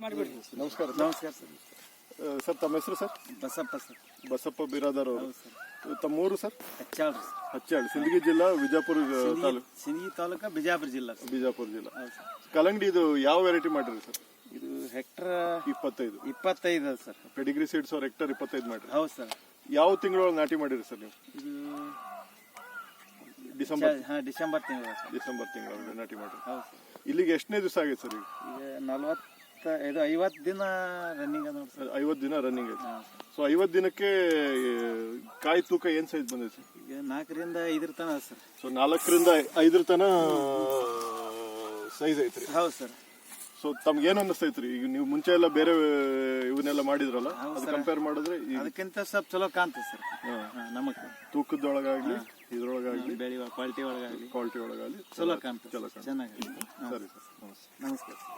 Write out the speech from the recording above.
ನಮಸ್ಕಾರ ನಮಸ್ಕಾರ sir. Sir ತಮ್ಮ ಹೆಸರು ಸರ್? ಬಸಪ್ಪ ಸರ್. ಬಸಪ್ಪ ಬಿರಾದರ್ ಅವರು. ತಮ್ಮೂರು ಸರ್? ಹಚ್ಚಾಳ್ ಹಚ್ಚಾಳ್, ಸಿಂದಗಿ ಜಿಲ್ಲಾ, ವಿಜಯಪುರ ತಾಲೂಕು. ಸಿಂದಗಿ ತಾಲೂಕು, ಬಿಜಾಪುರ ಜಿಲ್ಲಾ. ಬಿಜಾಪುರ ಜಿಲ್ಲಾ. ಕಲ್ಲಂಗಡಿ ಇದು ಯಾವ ವೆರೈಟಿ ಮಾಡಿರಿ ಸರ್? ಇದು ಹೆಕ್ಟರ್ 25 ಸರ್. ಪೆಡಿಗ್ರಿ ಸೀಡ್ಸ್ ಅವ್ರ ಹೆಕ್ಟರ್ 25 ಮಾಡಿರಿ. ಹೌದು ಸರ್. ಯಾವ ತಿಂಗಳೊಳಗೆ ನಾಟಿ ಮಾಡಿರಿ ಸರ್ ನೀವು? ಇದು ಡಿಸೆಂಬರ್ ತಿಂಗಳು. ಡಿಸೆಂಬರ್ ತಿಂಗಳೊಳಗೆ ನಾಟಿ ಮಾಡಿರಿ. ಹೌದು ಸರ್. ಇಲ್ಲಿಗೆ ಎಷ್ಟನೇ ದಿವಸ ಆಗೈತೆ ಸರ್? ಈಗ 50 ದಿನ ರನ್ನಿಂಗ್ ಅದ ನೋಡಿ ಸರ್. 50 ದಿನ ರನ್ನಿಂಗ್ ಐತೆ. ಸೊ 50 ದಿನಕ್ಕೆ ಕಾಯಿ ತೂಕ ಏನ್ ಸೈಜ್ ಬಂದೈತೆ ಸರ್? ಈಗ 4 ರಿಂದ 5 ತನ ಅದ ಸರ್. ಸೊ 4 ರಿಂದ 5 ತನ ಸೈಜ್ ಐತ್ರಿ. ಹೌದು ಸರ್. ಸೊ ತಮ್ಗೆ ಏನ್ ಅನ್ನಿಸ್ತೈತ್ರಿ? ಈಗ ನೀವು ಮುಂಚೆ ಎಲ್ಲ ಬೇರೆ ಇವನ್ನೆಲ್ಲ ಮಾಡಿದ್ರಲ್ಲ, ಅದು ಕಂಪೇರ್ ಮಾಡಿದ್ರೆ ಅದಕ್ಕಿಂತ ಸ್ವಲ್ಪ ಚಲೋ ಕಾಣ್ತದೆ ಸರ್. ನಮಗ್ ತೂಕದೊಳಗಾಗ್ಲಿ, ಇದ್ರೊಳಗಾಗ್ಲಿ, ಬೆಳೆಯುವ ಕ್ವಾಲಿಟಿ ಒಳಗಾಗ್ಲಿ ಚಲೋ ಚಲೋ ಕಾಣ್ತದೆ. ಚಲೋ ಕಾಣ್ತದೆ. ಚೆನ್ನಾಗಿ. ಸರಿ ಸರ್, ನಮಸ್ತೆ. ನಮಸ್ಕಾರ ಸರ್.